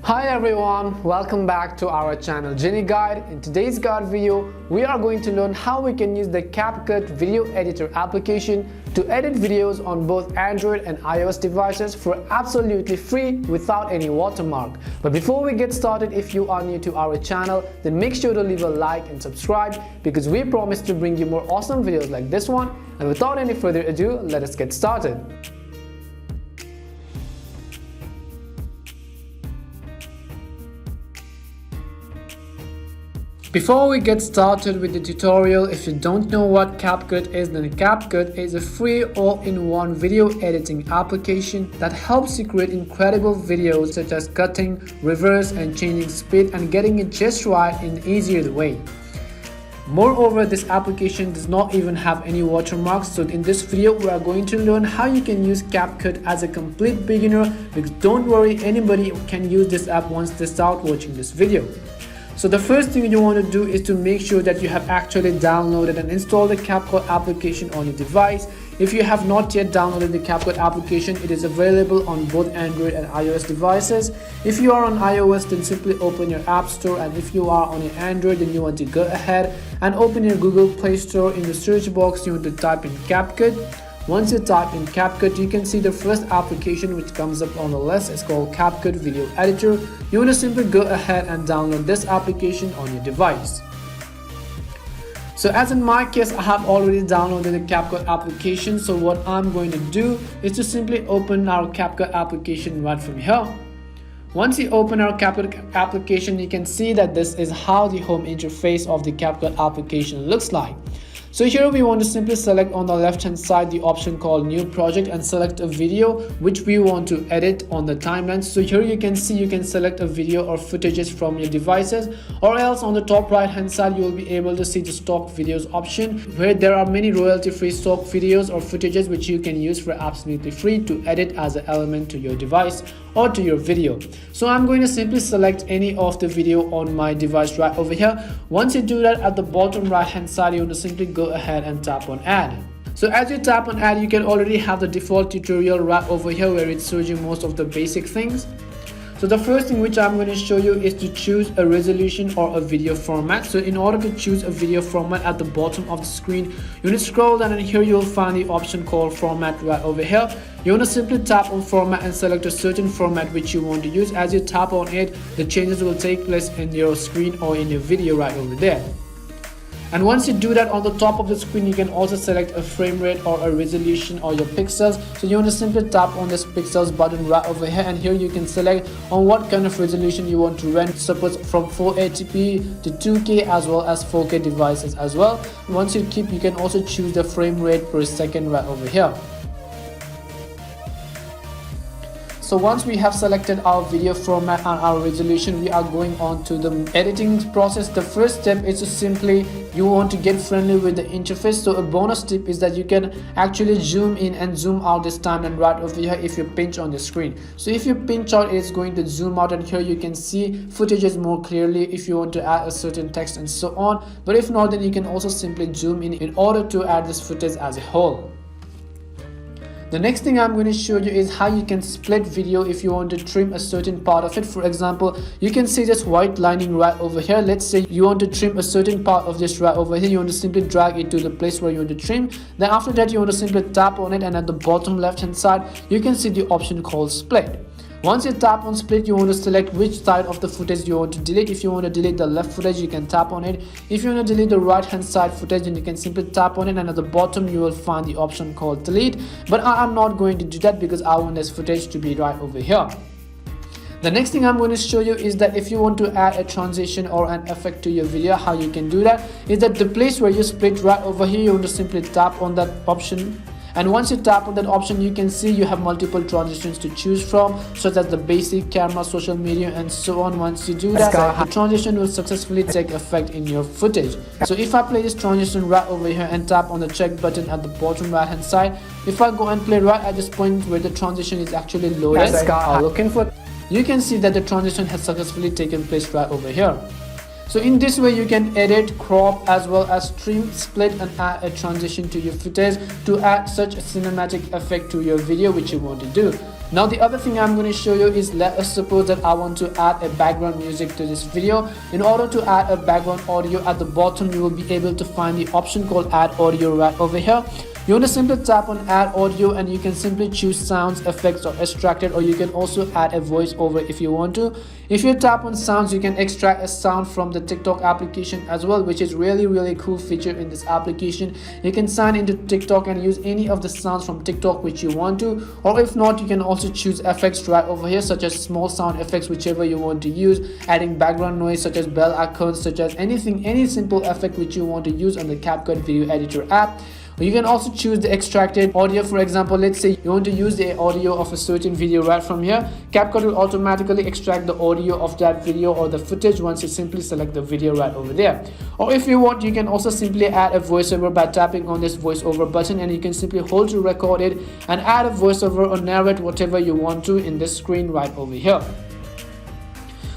Hi everyone, welcome back to our channel Genie Guide. In today's guide video, we are going to learn how we can use the CapCut Video Editor Application to edit videos on both Android and iOS devices for absolutely free without any watermark. But before we get started, if you are new to our channel, then make sure to leave a like and subscribe because we promise to bring you more awesome videos like this one. And without any further ado, let us get started. Before we get started with the tutorial, if you don't know what CapCut is, then CapCut is a free all-in-one video editing application that helps you create incredible videos such as cutting, reverse and changing speed and getting it just right in an easier way. Moreover, this application does not even have any watermarks, so in this video we are going to learn how you can use CapCut as a complete beginner, because don't worry, anybody can use this app once they start watching this video. So the first thing you want to do is to make sure that you have actually downloaded and installed the CapCut application on your device. If you have not yet downloaded the CapCut application, it is available on both Android and iOS devices. If you are on iOS, then simply open your App Store, and if you are on an Android, then you want to go ahead and open your Google Play Store. In the search box, you want to type in CapCut. Once you type in CapCut, you can see the first application which comes up on the list is called CapCut Video Editor. You want to simply go ahead and download this application on your device. So as in my case, I have already downloaded the CapCut application. So what I'm going to do is to simply open our CapCut application right from here. Once you open our CapCut application, you can see that this is how the home interface of the CapCut application looks like. So here we want to simply select on the left hand side the option called New Project and select a video which we want to edit on the timeline. So here you can see you can select a video or footages from your devices, or else on the top right hand side you will be able to see the stock videos option, where there are many royalty free stock videos or footages which you can use for absolutely free to edit as an element to your device or to your video. So I'm going to simply select any of the video on my device right over here. Once you do that, at the bottom right hand side you want to simply go ahead and tap on Add. So as you tap on Add, you can already have the default tutorial right over here where it shows you most of the basic things. So the first thing which I'm going to show you is to choose a resolution or a video format. So in order to choose a video format, at the bottom of the screen you need to scroll down, and here you will find the option called Format right over here. You want to simply tap on Format and select a certain format which you want to use. As you tap on it, the changes will take place in your screen or in your video right over there. And once you do that, on the top of the screen you can also select a frame rate or a resolution or your pixels. So you want to simply tap on this pixels button right over here, and here you can select on what kind of resolution you want to render, suppose from 480p to 2K as well as 4K devices as well. Once you can also choose the frame rate per second right over here. So once we have selected our video format and our resolution, we are going on to the editing process. The first step is to simply, you want to get friendly with the interface. So a bonus tip is that you can actually zoom in and zoom out this time, and right over here if you pinch on the screen. So if you pinch out, it's going to zoom out, and here you can see footages more clearly if you want to add a certain text and so on. But if not, then you can also simply zoom in order to add this footage as a whole. The next thing I'm going to show you is how you can split video if you want to trim a certain part of it. For example, you can see this white lining right over here. Let's say you want to trim a certain part of this right over here. You want to simply drag it to the place where you want to trim. Then after that you want to simply tap on it, and at the bottom left hand side you can see the option called Split. Once you tap on Split, you want to select which side of the footage you want to delete. If you want to delete the left footage, you can tap on it. If you want to delete the right hand side footage, then you can simply tap on it, and at the bottom you will find the option called Delete. But I'm not going to do that because I want this footage to be right over here. The next thing I'm going to show you is that if you want to add a transition or an effect to your video, how you can do that is that the place where you split right over here, you want to simply tap on that option. And once you tap on that option, you can see you have multiple transitions to choose from, such as the basic, camera, social media and so on. Once you do that, the transition will successfully take effect in your footage. So if I play this transition right over here and tap on the check button at the bottom right hand side, if I go and play right at this point where the transition is actually loaded, you can see that the transition has successfully taken place right over here. So in this way you can edit, crop as well as trim, split and add a transition to your footage to add such a cinematic effect to your video which you want to do. Now the other thing I'm going to show you is, let us suppose that I want to add a background music to this video. In order to add a background audio, at the bottom you will be able to find the option called Add Audio right over here. You want to simply tap on Add Audio and you can simply choose Sounds, Effects or Extracted, or you can also add a voiceover if you want to. If you tap on Sounds, you can extract a sound from the TikTok application as well, which is really cool feature in this application. You can sign into TikTok and use any of the sounds from TikTok which you want to, or if not, you can also choose effects right over here, such as small sound effects, whichever you want to use, adding background noise such as bell icons, such as anything, any simple effect which you want to use on the CapCut Video Editor app. You can also choose the extracted audio. For example, let's say you want to use the audio of a certain video right from here. CapCut will automatically extract the audio of that video or the footage once you simply select the video right over there. Or if you want, you can also simply add a voiceover by tapping on this voiceover button, and you can simply hold to record it and add a voiceover or narrate whatever you want to in this screen right over here.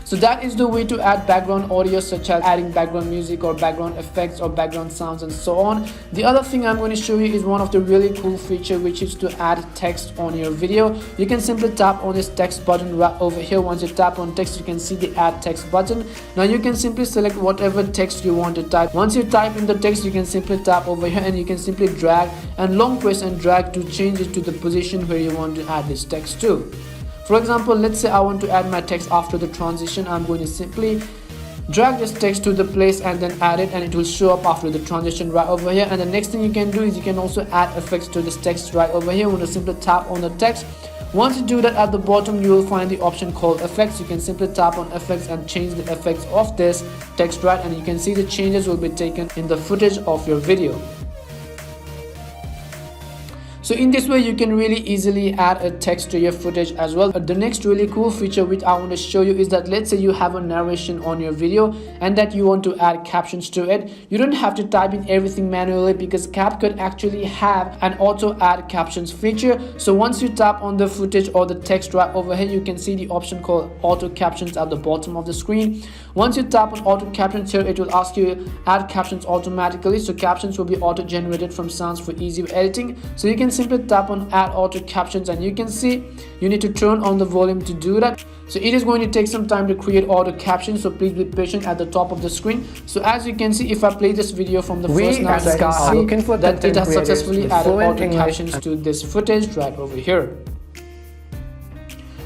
So that is the way to add background audio, such as adding background music or background effects or background sounds and so on. The other thing I'm going to show you is one of the really cool features, which is to add text on your video. You can simply tap on this text button right over here. Once you tap on text, you can see the add text button. Now you can simply select whatever text you want to type. Once you type in the text, you can simply tap over here and you can simply drag and long press and drag to change it to the position where you want to add this text to. For example, let's say I want to add my text after the transition. I'm going to simply drag this text to the place and then add it, and it will show up after the transition right over here. And the next thing you can do is you can also add effects to this text right over here. You want to simply tap on the text. Once you do that, at the bottom you will find the option called effects. You can simply tap on effects and change the effects of this text right, and you can see the changes will be taken in the footage of your video. So in this way, you can really easily add a text to your footage as well. The next really cool feature which I want to show you is that, let's say you have a narration on your video and that you want to add captions to it. You don't have to type in everything manually, because CapCut actually have an auto add captions feature. So once you tap on the footage or the text right over here, you can see the option called auto captions at the bottom of the screen. Once you tap on auto captions here, it will ask you add captions automatically. So captions will be auto generated from sounds for easy editing. So you can simply tap on Add Auto-Captions, and you can see you need to turn on the volume to do that. So it is going to take some time to create auto captions, so please be patient at the top of the screen. So as you can see, if I play this video from the first now, you can see that it has successfully added auto captions to this footage right over here.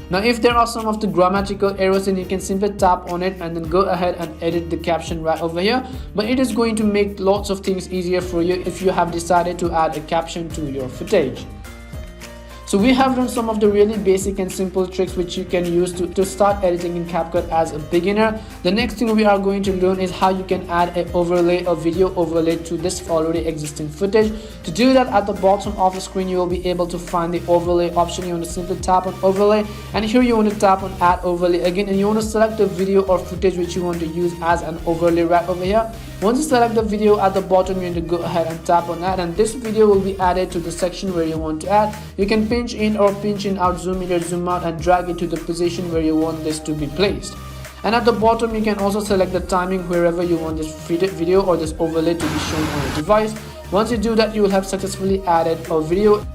Now if there are some of the grammatical errors, then you can simply tap on it and then go ahead and edit the caption right over here. But it is going to make lots of things easier for you if you have decided to add a caption to your footage. So we have done some of the really basic and simple tricks which you can use to start editing in CapCut as a beginner. The next thing we are going to learn is how you can add an overlay, a video overlay to this already existing footage. To do that, at the bottom of the screen you will be able to find the overlay option. You want to simply tap on overlay, and here you want to tap on add overlay again, and you want to select the video or footage which you want to use as an overlay right over here. Once you select the video, at the bottom you need to go ahead and tap on that, and this video will be added to the section where you want to add. You can pinch in or pinch in out, zoom in or zoom out, and drag it to the position where you want this to be placed. And at the bottom you can also select the timing wherever you want this video or this overlay to be shown on your device. Once you do that, you will have successfully added a video.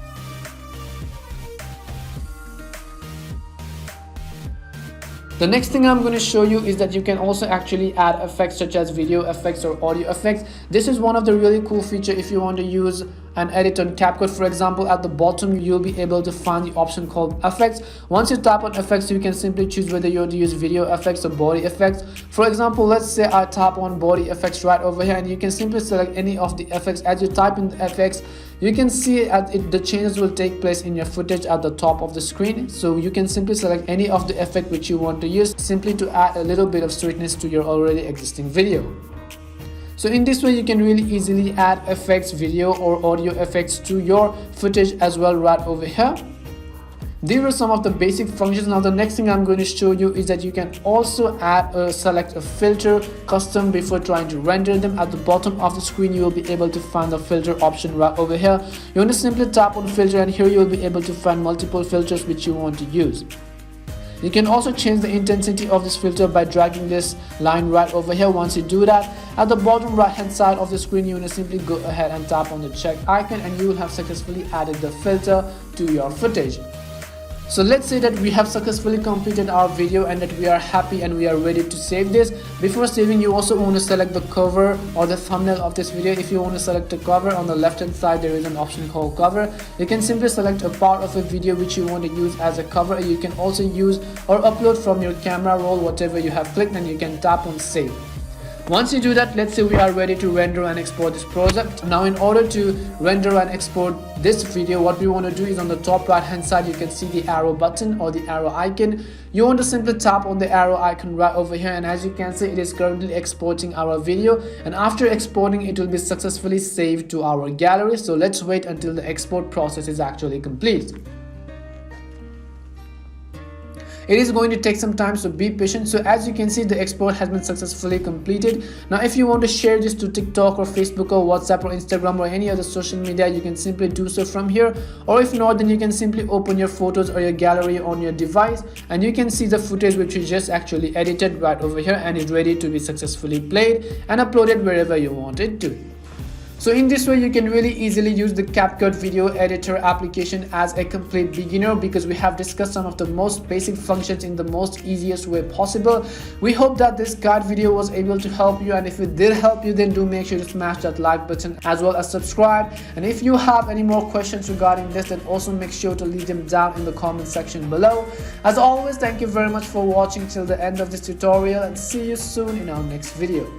The next thing I'm going to show you is that you can also actually add effects such as video effects or audio effects. This is one of the really cool features if you want to use and edit on CapCut. For example, at the bottom you'll be able to find the option called effects. Once you tap on effects, you can simply choose whether you want to use video effects or body effects. For example, let's say I tap on body effects right over here, and you can simply select any of the effects. As you type in the effects, you can see the changes will take place in your footage at the top of the screen. So you can simply select any of the effect which you want to use, simply to add a little bit of sweetness to your already existing video. So in this way, you can really easily add effects, video or audio effects to your footage as well right over here. These are some of the basic functions. Now the next thing I'm going to show you is that you can also select a filter custom before trying to render them. At the bottom of the screen you will be able to find the filter option right over here. You want to simply tap on filter, and here you will be able to find multiple filters which you want to use. You can also change the intensity of this filter by dragging this line right over here. Once you do that, at the bottom right hand side of the screen you want to simply go ahead and tap on the check icon, and you will have successfully added the filter to your footage. So let's say that we have successfully completed our video and that we are happy and we are ready to save this. Before saving, you also want to select the cover or the thumbnail of this video. If you want to select the cover, on the left hand side there is an option called cover. You can simply select a part of a video which you want to use as a cover. You can also use or upload from your camera roll whatever you have clicked, and you can tap on save. Once you do that, let's say we are ready to render and export this project. Now in order to render and export this video, what we want to do is on the top right hand side you can see the arrow button or the arrow icon. You want to simply tap on the arrow icon right over here, and as you can see it is currently exporting our video, and after exporting it will be successfully saved to our gallery. So let's wait until the export process is actually complete. It is going to take some time, so be patient. So as you can see, the export has been successfully completed. Now if you want to share this to TikTok or Facebook or WhatsApp or Instagram or any other social media, you can simply do so from here, or if not, then you can simply open your photos or your gallery on your device and you can see the footage which you just actually edited right over here, and is ready to be successfully played and uploaded wherever you want it to. So in this way you can really easily use the CapCut Video Editor application as a complete beginner, because we have discussed some of the most basic functions in the most easiest way possible. We hope that this guide video was able to help you, and if it did help you, then do make sure to smash that like button as well as subscribe. And if you have any more questions regarding this, then also make sure to leave them down in the comment section below. As always, thank you very much for watching till the end of this tutorial, and see you soon in our next video.